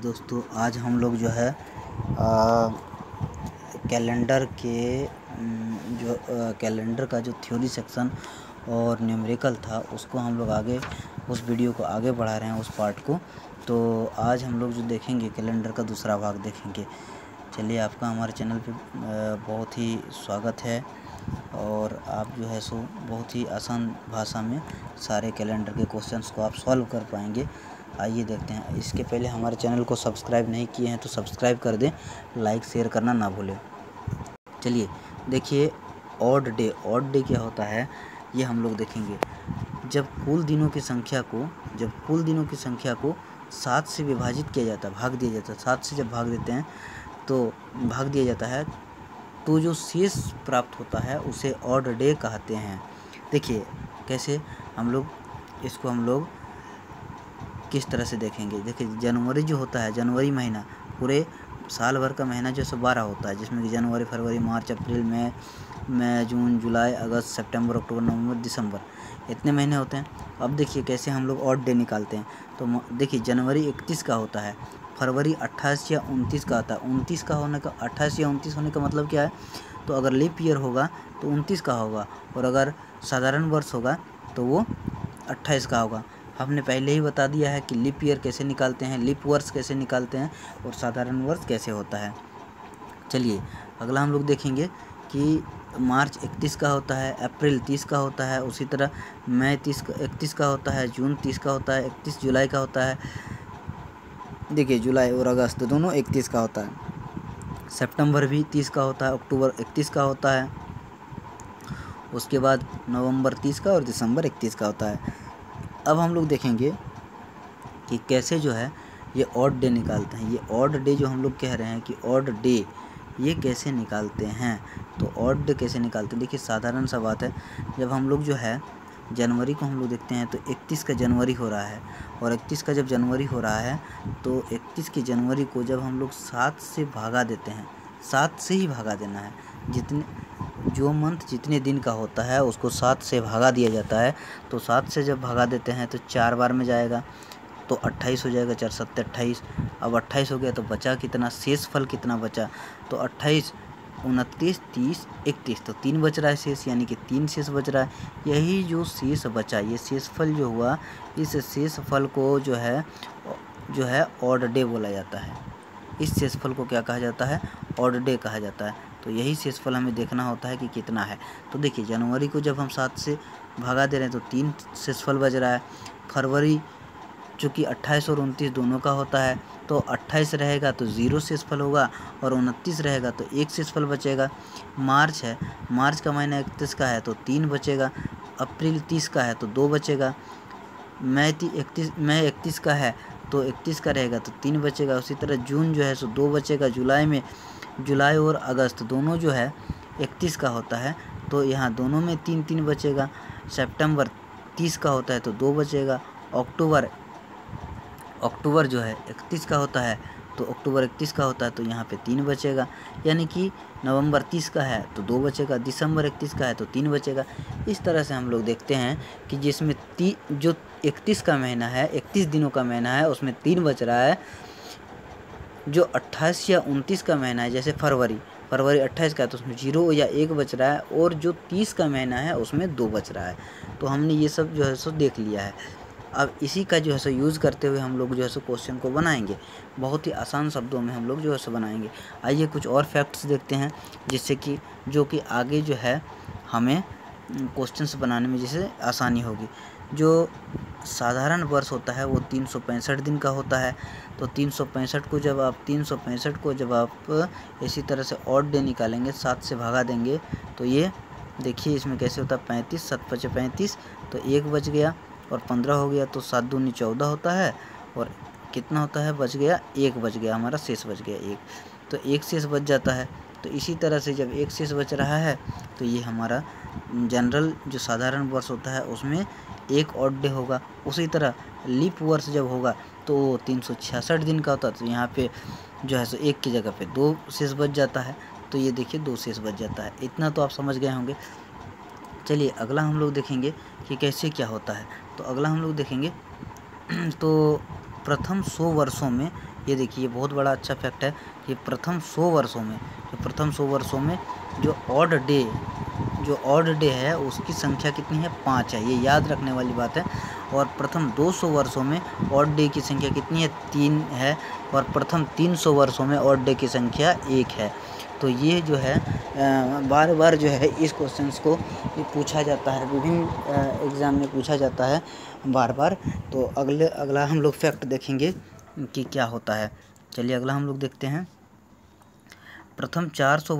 दोस्तों, आज हम लोग जो है कैलेंडर के कैलेंडर का जो थ्योरी सेक्शन और न्यूमेरिकल था उसको हम लोग आगे उस वीडियो को आगे बढ़ा रहे हैं, उस पार्ट को। तो आज हम लोग जो देखेंगे कैलेंडर का दूसरा भाग देखेंगे। चलिए, आपका हमारे चैनल पे बहुत ही स्वागत है और आप जो है सो बहुत ही आसान भाषा में सारे कैलेंडर के क्वेश्चंस को आप सॉल्व कर पाएंगे। आइए देखते हैं। इसके पहले हमारे चैनल को सब्सक्राइब नहीं किए हैं तो सब्सक्राइब कर दें, लाइक शेयर करना ना भूलें। चलिए देखिए, ऑड डे क्या होता है ये हम लोग देखेंगे। जब कुल दिनों की संख्या को 7 से विभाजित किया जाता है, भाग दिया जाता है, 7 से जब भाग देते हैं तो भाग दिया जाता है, तो जो शेष प्राप्त होता है उसे ऑड डे कहते हैं। देखिए कैसे हम लोग किस तरह से देखेंगे। देखिए, जनवरी जो होता है, जनवरी महीना पूरे साल भर का महीना जो 12 होता है, जिसमें कि जनवरी, फरवरी, मार्च, अप्रैल, मई, जून, जुलाई, अगस्त, सितंबर, अक्टूबर, नवंबर, दिसंबर, इतने महीने होते हैं। अब देखिए कैसे हम लोग ऑड डे निकालते हैं। तो देखिए, जनवरी 31 का होता है, फरवरी 28 या 29 का आता है। 29 का होने का, 28 या 29 होने का मतलब क्या है, तो अगर लीप ईयर होगा तो 29 का होगा, और अगर साधारण वर्ष होगा तो वो 28 का होगा। हमने पहले ही बता दिया है कि लीप ईयर कैसे निकालते हैं, लीप वर्ष कैसे निकालते हैं और साधारण वर्ष कैसे होता है। चलिए अगला हम लोग देखेंगे कि मार्च 31 का होता है, अप्रैल 30 का होता है, उसी तरह मई 31 का होता है, जून 30 का होता है, 31 जुलाई का होता है। देखिए, जुलाई और अगस्त दोनों 31 का होता है। सितंबर भी 30 का होता है, अक्टूबर 31 का होता है, उसके बाद नवंबर 30 का और दिसंबर 31 का होता है। अब हम लोग देखेंगे कि कैसे जो है ये ऑड डे निकालते हैं। ये ऑड डे जो हम लोग कह रहे हैं कि ऑड डे ये कैसे निकालते हैं, तो ऑड डे कैसे निकालते हैं। देखिए, साधारण सा बात है। जब हम लोग जो है जनवरी को हम लोग देखते हैं तो 31 का जनवरी हो रहा है, और 31 का जब जनवरी हो रहा है तो 31 की जनवरी को जब हम लोग 7 से भागा देते हैं, 7 से ही भागा देना है। जो मंथ जितने दिन का होता है उसको 7 से भागा दिया जाता है। तो 7 से जब भागा देते हैं तो 4 बार में जाएगा तो 28 हो जाएगा, 4 7 28। अब 28 हो गया तो बचा कितना, शेष फल कितना बचा, तो 28, 29, 30, 31, तो 3 बच रहा है शेष, यानी कि 3 शेष बच रहा है। यही जो शेष बचा, ये शेष फल जो हुआ, इस शेष फल को जो है ऑड डे बोला जाता है। इस शेषफल को क्या कहा जाता है, ऑड डे कहा जाता है। तो यही शेषफल हमें देखना होता है कि कितना है। तो देखिए, जनवरी को जब हम 7 से भागा दे रहे हैं तो 3 शेषफल बच रहा है। फरवरी चूँकि 28 और 29 दोनों का होता है, तो 28 रहेगा तो 0 शेषफल होगा, और 29 रहेगा तो 1 शेषफल बचेगा। मार्च है, मार्च का महीना 31 का है तो 3 बचेगा। अप्रैल 30 का है तो 2 बचेगा। मई 31 का है तो 31 का रहेगा तो 3 बचेगा। उसी तरह जून जो है सो 2 बचेगा। जुलाई और अगस्त दोनों जो है 31 का होता है, तो यहाँ दोनों में 3 बचेगा। सितंबर 30 का होता है तो 2 बचेगा। अक्टूबर जो है 31 का होता है, तो अक्टूबर 31 का होता है तो यहाँ पे 3 बचेगा। यानी कि नवंबर 30 का है तो 2 बचेगा, दिसंबर 31 का है तो 3 बचेगा। इस तरह से हम लोग देखते हैं कि जिसमें जो 31 का महीना है, 31 दिनों का महीना है, उसमें 3 बच रहा है। जो 28 या 29 का महीना है, जैसे फरवरी 28 का है तो उसमें 0 या 1 बच रहा है, और जो 30 का महीना है उसमें 2 बच रहा है। तो हमने ये सब जो है सो देख लिया है। अब इसी का जो है सो यूज़ करते हुए हम लोग जो है सो क्वेश्चन को बनाएंगे। बहुत ही आसान शब्दों में हम लोग जो है सो बनाएंगे। आइए कुछ और फैक्ट्स देखते हैं, जिससे कि जो कि आगे जो है हमें क्वेश्चंस बनाने में जैसे आसानी होगी। जो साधारण वर्ष होता है वो 365 दिन का होता है। तो 365 को जब आप इसी तरह से ऑड डे निकालेंगे, 7 से भागा देंगे, तो ये देखिए इसमें कैसे होता है, 35, 7 5 35, तो 1 बच गया, और 15 हो गया तो 7 दूनी 14 होता है, और कितना होता है, बच गया 1 बच गया, हमारा शेष बच गया 1, तो 1 शेष बच जाता है। तो इसी तरह से जब 1 शेष बच रहा है तो ये हमारा जनरल जो साधारण वर्ष होता है उसमें 1 ऑड डे होगा। उसी तरह लीप वर्ष जब होगा तो 366 दिन का होता है, तो यहाँ पे जो है सो 1 की जगह पे 2 शेष बच जाता है। तो ये देखिए 2 शेष बच जाता है। इतना तो आप समझ गए होंगे। चलिए अगला हम लोग देखेंगे कि कैसे क्या होता है। तो अगला हम लोग देखेंगे तो प्रथम 100 वर्षों में ये देखिए, ये बहुत बड़ा अच्छा फैक्ट है कि प्रथम 100 वर्षों में जो ऑड डे है उसकी संख्या कितनी है, 5 है। ये याद रखने वाली बात है। और प्रथम 200 वर्षों में ऑड डे की संख्या कितनी है, 3 है। और प्रथम 300 वर्षों में ऑड डे की संख्या 1 है। तो ये जो है बार बार जो है इस क्वेश्चंस को ये पूछा जाता है, विभिन्न एग्ज़ाम में पूछा जाता है बार बार। तो अगला हम लोग फैक्ट देखेंगे कि क्या होता है। चलिए अगला हम लोग देखते हैं। प्रथम 400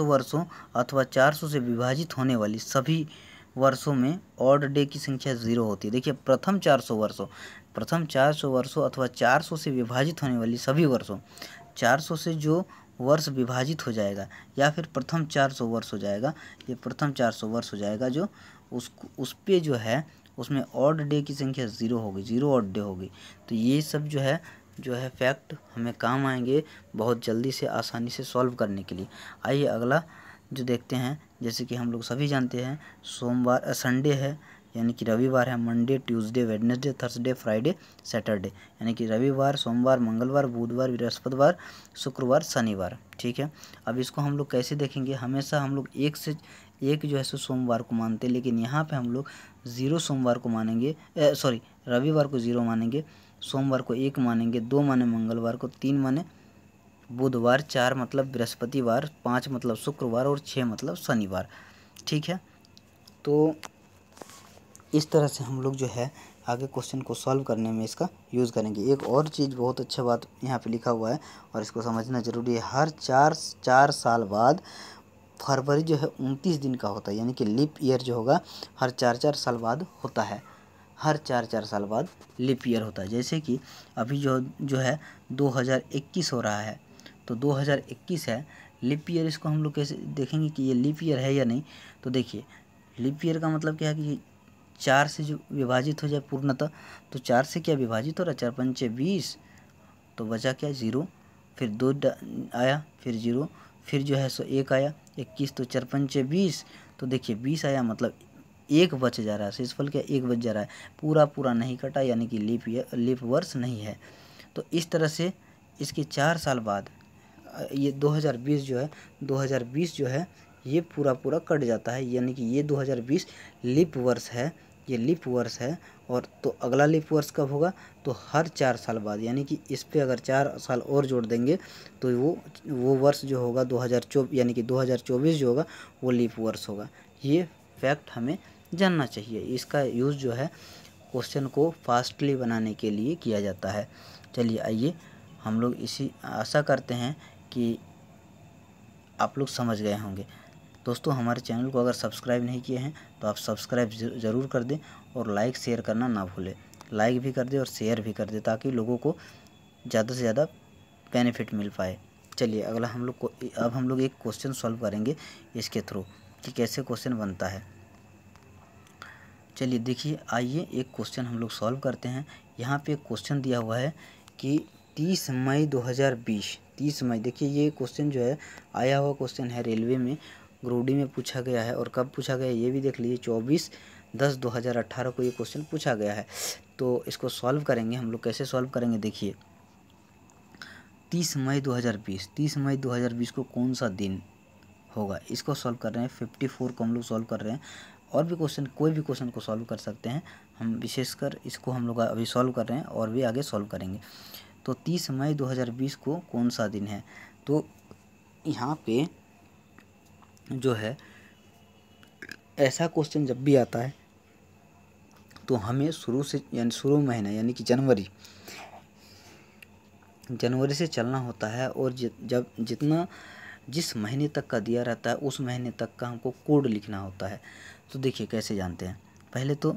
वर्षों अथवा 400 से विभाजित होने वाली सभी वर्षों में ऑड डे की संख्या 0 होती है। देखिए, प्रथम 400 वर्षों अथवा 400 से विभाजित होने वाली सभी वर्षों, 400 से जो वर्ष विभाजित हो जाएगा या फिर प्रथम 400 वर्ष हो जाएगा, ये प्रथम 400 वर्ष हो जाएगा, जो उस पे जो है उसमें ऑड डे की संख्या 0 होगी, 0 ऑड डे होगी। तो ये सब जो है फैक्ट हमें काम आएंगे बहुत जल्दी से, आसानी से सॉल्व करने के लिए। आइए अगला जो देखते हैं, जैसे कि हम लोग सभी जानते हैं सोमवार संडे है, यानी कि रविवार है, Monday, Tuesday, Wednesday, Thursday, Friday, Saturday, यानी कि रविवार, सोमवार, मंगलवार, बुधवार, बृहस्पतिवार, शुक्रवार, शनिवार। ठीक है, अब इसको हम लोग कैसे देखेंगे। हमेशा हम लोग एक जो है सो सोमवार को मानते हैं, लेकिन यहाँ पे हम लोग 0 सोमवार को मानेंगे, रविवार को 0 मानेंगे, सोमवार को 1 मानेंगे, 2 माने मंगलवार को, 3 माने बुधवार, 4 मतलब बृहस्पतिवार, 5 मतलब शुक्रवार और 6 मतलब शनिवार। ठीक है, तो इस तरह से हम लोग जो है आगे क्वेश्चन को सॉल्व करने में इसका यूज़ करेंगे। एक और चीज़ बहुत अच्छा बात यहाँ पे लिखा हुआ है और इसको समझना ज़रूरी है। हर चार साल बाद फरवरी जो है 29 दिन का होता है, यानी कि लीप ईयर जो होगा हर 4 साल बाद होता है। हर 4 साल बाद लीप ईयर होता है। जैसे कि अभी जो है 2021 हो रहा है, तो 2021 है लीप ईयर। इसको हम लोग कैसे देखेंगे कि ये लीप ईयर है या नहीं। तो देखिए, लीप ईयर का मतलब क्या है कि 4 से जो विभाजित हो जाए पूर्णतः, तो 4 से क्या विभाजित हो रहा है, 4 पंचे 20, तो बचा क्या 0, फिर 2 आया, फिर 0, फिर जो है सो 1 आया, 21, तो 4 पंचे 20, तो देखिए 20 आया, मतलब 1 बच जा रहा है, शेषफल क्या 1 बच जा रहा है, पूरा नहीं कटा, यानी कि लीप वर्ष नहीं है। तो इस तरह से इसके 4 साल बाद ये 2020 जो है ये पूरा कट जाता है, यानी कि ये 2020 लीप वर्ष है, ये लीप वर्ष है। और तो अगला लीप वर्ष कब होगा, तो हर 4 साल बाद, यानी कि इस पे अगर 4 साल और जोड़ देंगे तो वो वर्ष जो होगा 2024, यानी कि 2024 जो होगा वो लीप वर्ष होगा। ये फैक्ट हमें जानना चाहिए। इसका यूज़ जो है क्वेश्चन को फास्टली बनाने के लिए किया जाता है। चलिए आइए हम लोग इसी आशा करते हैं कि आप लोग समझ गए होंगे। दोस्तों, हमारे चैनल को अगर सब्सक्राइब नहीं किए हैं तो आप सब्सक्राइब ज़रूर कर दें और लाइक शेयर करना ना भूलें। लाइक भी कर दें और शेयर भी कर दें ताकि लोगों को ज़्यादा से ज़्यादा बेनिफिट मिल पाए। चलिए अगला अब हम लोग एक क्वेश्चन सॉल्व करेंगे इसके थ्रू कि कैसे क्वेश्चन बनता है। चलिए देखिए, आइए एक क्वेश्चन हम लोग सॉल्व करते हैं। यहाँ पे एक क्वेश्चन दिया हुआ है कि 30 मई 2020, 30 मई, देखिए ये क्वेश्चन जो है आया हुआ क्वेश्चन है, रेलवे में ग्रुप डी में पूछा गया है। और कब पूछा गया ये भी देख लीजिए, 24/10/2018 को ये क्वेश्चन पूछा गया है। तो इसको सॉल्व करेंगे हम लोग। कैसे सॉल्व करेंगे, देखिए 30 मई 2020 को कौन सा दिन होगा, इसको सॉल्व कर रहे हैं। 54 को हम लोग सॉल्व कर रहे हैं। और भी क्वेश्चन, कोई भी क्वेश्चन को सॉल्व कर सकते हैं हम, विशेषकर इसको हम लोग अभी सॉल्व कर रहे हैं और भी आगे सॉल्व करेंगे। तो 30 मई 2020 को कौन सा दिन है, तो यहाँ पे जो है ऐसा क्वेश्चन जब भी आता है तो हमें शुरू महीना यानी कि जनवरी से चलना होता है। और जिस महीने तक का दिया रहता है उस महीने तक का हमको कोड लिखना होता है। तो देखिए कैसे जानते हैं। पहले तो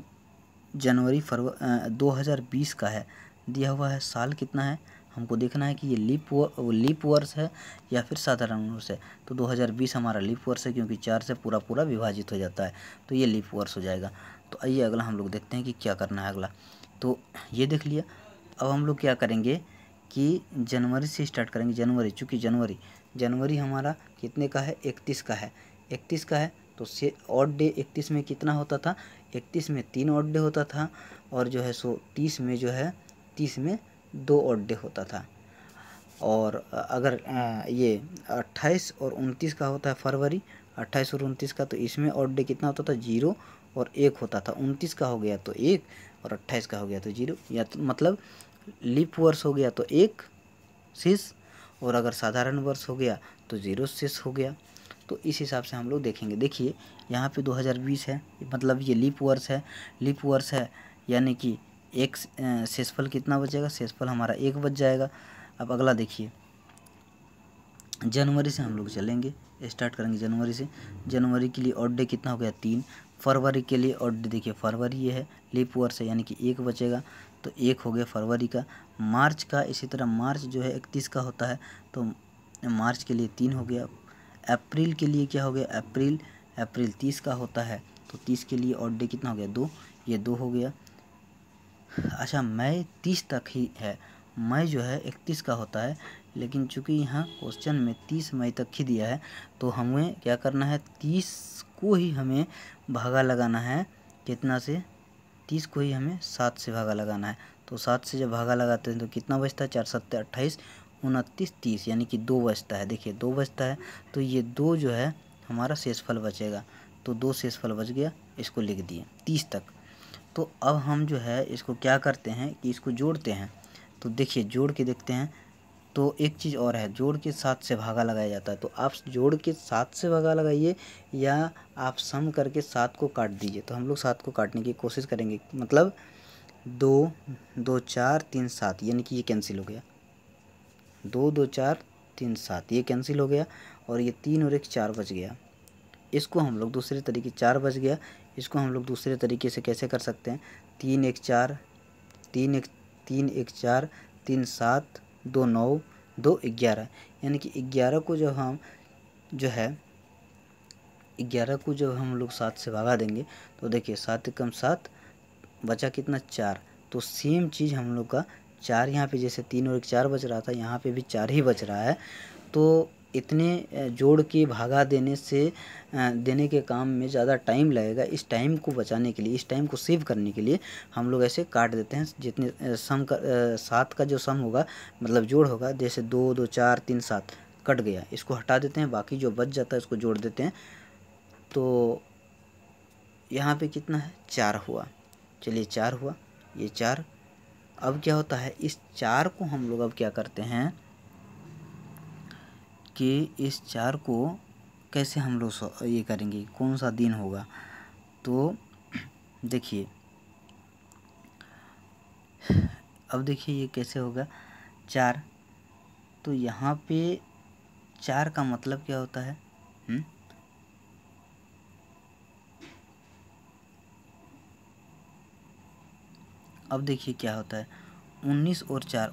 जनवरी 2020 का है, दिया हुआ है, साल कितना है हमको देखना है कि ये लीप वर्ष है या फिर साधारण वर्ष है। तो 2020 हमारा लीप वर्ष है, क्योंकि 4 से पूरा विभाजित हो जाता है, तो ये लीप वर्ष हो जाएगा। तो आइए अगला हम लोग देखते हैं कि क्या करना है अगला। तो ये देख लिया। अब हम लोग क्या करेंगे कि जनवरी से स्टार्ट करेंगे। चूँकि जनवरी हमारा कितने का है, 31 का है, 31 का है। तो से ऑड डे 31 में कितना होता था, 31 में 3 ऑड डे होता था। और जो है सो 30 में 2 ऑड डे होता था। और अगर ये 28 और 29 का होता है फरवरी, 28 और 29 का, तो इसमें ऑड डे कितना होता था 0 और 1 होता था। 29 का हो गया तो 1 और 28 का हो गया तो 0, या तो मतलब लीप वर्ष हो गया तो 1 शेष, और अगर साधारण वर्ष हो गया तो 0 शेष हो गया। तो इस हिसाब से हम लोग देखेंगे। देखिए यहाँ पे 2020 है, मतलब ये लीप वर्ष है, लीप वर्ष है यानी कि एक शेषफल कितना बचेगा, शेषफल हमारा 1 बच जाएगा। अब अगला देखिए, जनवरी से हम लोग चलेंगे, स्टार्ट करेंगे जनवरी से। जनवरी के लिए ऑड डे कितना हो गया 3। फरवरी के लिए ऑड डे देखिए, फरवरी ये है लीप वर्ष है यानी कि 1 बचेगा, तो 1 हो गया फरवरी का। मार्च का इसी तरह, मार्च जो है 31 का होता है, तो मार्च के लिए 3 हो गया। अप्रैल के लिए क्या हो गया, अप्रैल 30 का होता है, तो 30 के लिए ऑड डे कितना हो गया 2, ये 2 हो गया। अच्छा, मई 30 तक ही है, मई जो है 31 का होता है, लेकिन चूंकि यहाँ क्वेश्चन में 30 मई तक ही दिया है, तो हमें क्या करना है, 30 को ही हमें भागा लगाना है, कितना से, 30 को ही हमें 7 से भागा लगाना है। तो 7 से जब भागा लगाते हैं तो कितना बचता है, 4 7 28 29 30, यानी कि 2 बचता है। देखिए 2 बचता है, तो ये 2 जो है हमारा शेषफल बचेगा, तो 2 शेषफल बच गया, इसको लिख दिए 30 तक। तो अब हम जो है इसको क्या करते हैं कि इसको जोड़ते हैं। तो देखिए जोड़ के देखते हैं, तो एक चीज़ और है, जोड़ के 7 से भागा लगाया जाता है। तो आप जोड़ के 7 से भागा लगाइए, या आप सम करके 7 को काट दीजिए। तो हम लोग 7 को काटने की कोशिश करेंगे, मतलब 2 2 4 3 7, यानी कि ये कैंसिल हो गया, 2 2 4 3 7 ये कैंसिल हो गया, और ये 3 और 1 4 बच गया। इसको हम लोग दूसरे तरीके, 4 बच गया, इसको हम लोग दूसरे तरीके से कैसे कर सकते हैं, 3 1 4 3 1 4 3 7 2 9 2 11, यानी कि 11 को जब हम जो है 11 को जब हम लोग 7 से भगा देंगे, तो देखिए 7 कम 7 बचा कितना 4। तो सेम चीज़ हम लोग का 4 यहाँ पे, जैसे 3 और 1 4 बच रहा था, यहाँ पे भी 4 ही बच रहा है। तो इतने जोड़ के भागा देने से देने के काम में ज़्यादा टाइम लगेगा। इस टाइम को बचाने के लिए, इस टाइम को सेव करने के लिए हम लोग ऐसे काट देते हैं। जितने सम का 7 का जो सम होगा, मतलब जोड़ होगा, जैसे 2 2 4 3 7 कट गया, इसको हटा देते हैं, बाकी जो बच जाता है उसको जोड़ देते हैं। तो यहाँ पे कितना है, 4 हुआ, चलिए 4 हुआ, ये 4। अब क्या होता है, इस 4 को हम लोग अब क्या करते हैं कि इस 4 को कैसे हम लोग ये करेंगे, कौन सा दिन होगा। तो देखिए, अब देखिए ये कैसे होगा 4, तो यहाँ पे 4 का मतलब क्या होता है, अब देखिए क्या होता है, 19 और 4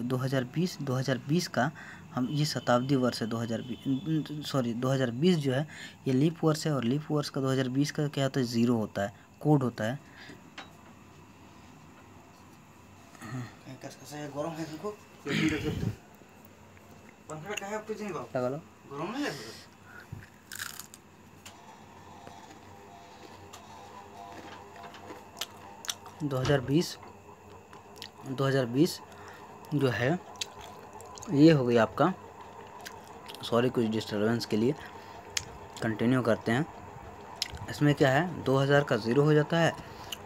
2020 का हम, ये शताब्दी वर्ष है 2020 जो है ये लीप वर्ष है, और लीप वर्ष का 2020 का क्या होता है, 0 होता है, कोड होता है। गरम है, देखो पंखा का है, आप कुछ नहीं लगा लो, गरम नहीं लगेगा। 2020 जो है ये हो गया आपका, सॉरी कुछ डिस्टर्बेंस के लिए, कंटिन्यू करते हैं। इसमें क्या है, 2000 का 0 हो जाता है,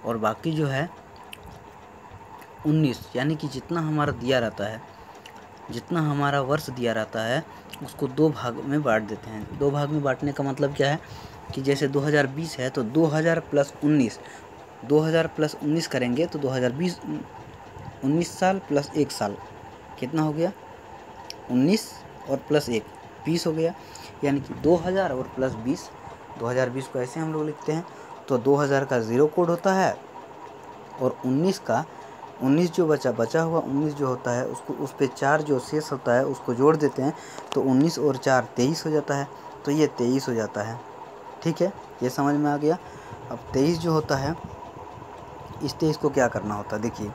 और बाकी जो है 19, यानी कि जितना हमारा दिया रहता है, जितना हमारा वर्ष दिया रहता है, उसको 2 भाग में बांट देते हैं। 2 भाग में बांटने का मतलब क्या है कि जैसे 2020 है तो 2000 प्लस 19, 2000 प्लस 19 करेंगे तो 2020 19 साल प्लस 1 साल कितना हो गया, 19 और प्लस 1 20 हो गया, यानी कि 2000 और प्लस 20। 2020 को ऐसे हम लोग लिखते हैं, तो 2000 का 0 कोड होता है, और 19 जो बचा हुआ 19 जो होता है, उसको उस पे 4 जो शेष होता है उसको जोड़ देते हैं, तो 19 और 4 23 हो जाता है, तो ये 23 हो जाता है। ठीक है, ये समझ में आ गया। अब 23 जो होता है, इस 23 को क्या करना होता है, देखिए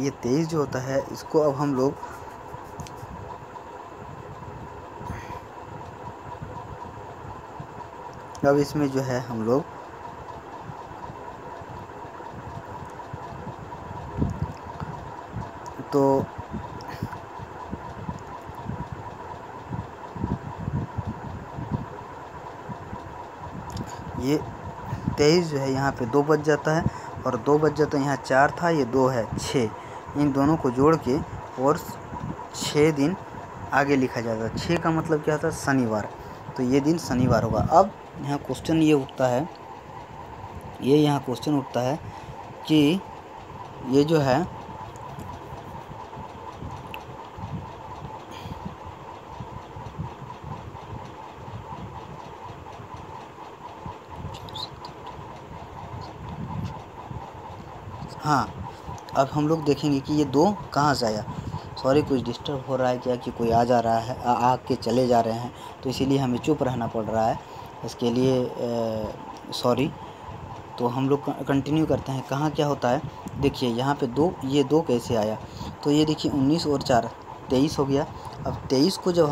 ये 23 जो होता है, इसको अब हम लोग अब इसमें जो है हम लोग तो ये 23 जो है यहाँ पे 2 बच जाता है, और 2 बच जाता है, यहाँ 4 था, ये 2 है 6, इन दोनों को जोड़ के और 6 दिन आगे लिखा जाता है। 6 का मतलब क्या होता है? शनिवार। तो ये दिन शनिवार होगा। अब यहाँ क्वेश्चन ये उठता है, यहाँ क्वेश्चन उठता है कि ये जो है हाँ, अब हम लोग देखेंगे कि ये 2 कहाँ से आया। सॉरी, कुछ डिस्टर्ब हो रहा है क्या कि कोई आ जा रहा है, आके चले जा रहे हैं, तो इसीलिए हमें चुप रहना पड़ रहा है, इसके लिए सॉरी। तो हम लोग कंटिन्यू करते हैं। कहाँ क्या होता है, देखिए यहाँ पे 2, ये 2 कैसे आया, तो ये देखिए 19 और 4 23 हो गया। अब 23 को जब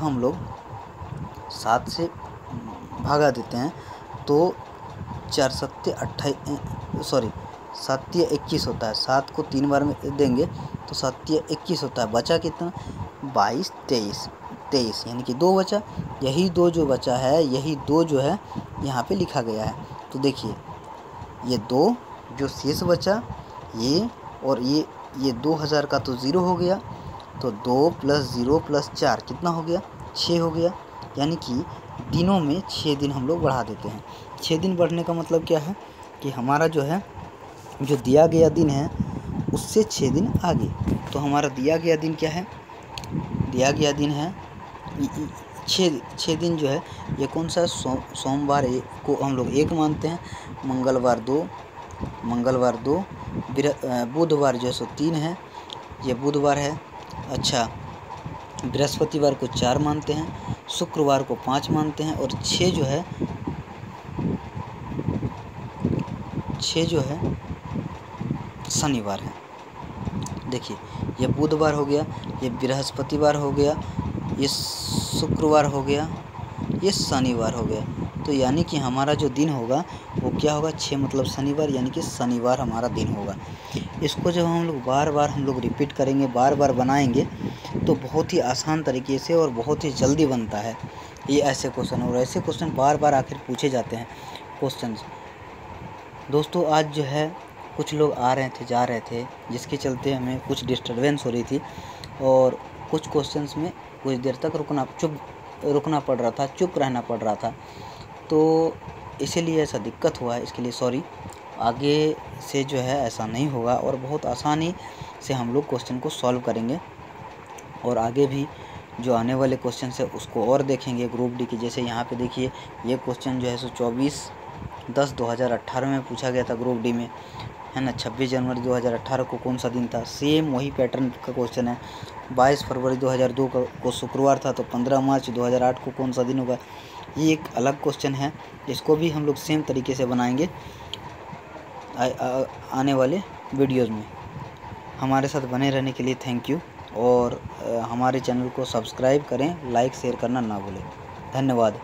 हम लोग 7 से भागा देते हैं तो 4 सत्ते 28, सॉरी 7 या 21 होता है। 7 को 3 बार में देंगे तो 7 या 21 होता है। बचा कितना? 22 23, यानी कि 2 बचा। यही 2 जो बचा है, यही 2 जो है यहाँ पे लिखा गया है। तो देखिए ये 2 जो शेष बचा, ये और ये 2000 का तो 0 हो गया, तो 2 + 0 + 4 कितना हो गया? 6 हो गया। यानी कि दिनों में 6 दिन हम लोग बढ़ा देते हैं। 6 दिन बढ़ने का मतलब क्या है कि हमारा जो है, जो दिया गया दिन है उससे 6 दिन आगे। तो हमारा दिया गया दिन क्या है? दिया गया दिन है 6 दिन जो है, ये कौन सा? सोमवार को हम लोग 1 मानते हैं, मंगलवार 2, बुधवार जो है सो 3 है, ये बुधवार है। अच्छा, बृहस्पतिवार को 4 मानते हैं, शुक्रवार को 5 मानते हैं, और 6 जो है शनिवार है। देखिए ये बुधवार हो गया, ये बृहस्पतिवार हो गया, ये शुक्रवार हो गया, ये शनिवार हो गया। तो यानी कि हमारा जो दिन होगा वो क्या होगा? 6 मतलब शनिवार, यानी कि शनिवार हमारा दिन होगा। इसको जब हम लोग बार बार रिपीट करेंगे, बार बार बनाएंगे, तो बहुत ही आसान तरीके से और बहुत ही जल्दी बनता है ये ऐसे क्वेश्चन। और ऐसे क्वेश्चन बार बार आखिर पूछे जाते हैं क्वेश्चन। दोस्तों आज जो है कुछ लोग आ रहे थे, जा रहे थे, जिसके चलते हमें कुछ डिस्टर्बेंस हो रही थी, और कुछ क्वेश्चंस में कुछ देर तक रुकना पड़ रहा था, चुप रहना पड़ रहा था, तो इसीलिए ऐसा दिक्कत हुआ है। इसके लिए सॉरी। आगे से जो है ऐसा नहीं होगा, और बहुत आसानी से हम लोग क्वेश्चन को सॉल्व करेंगे, और आगे भी जो आने वाले क्वेश्चन है उसको और देखेंगे ग्रुप डी के। जैसे यहाँ पे देखिए ये क्वेश्चन जो है सो 24/10/2018 में पूछा गया था ग्रुप डी में, है ना। 26 जनवरी 2018 को कौन सा दिन था? सेम वही पैटर्न का क्वेश्चन है। 22 फरवरी 2002 को शुक्रवार था, तो 15 मार्च 2008 को कौन सा दिन होगा? ये एक अलग क्वेश्चन है, इसको भी हम लोग सेम तरीके से बनाएंगे आने वाले वीडियोज़ में। हमारे साथ बने रहने के लिए थैंक यू, और हमारे चैनल को सब्सक्राइब करें, लाइक शेयर करना ना भूलें। धन्यवाद।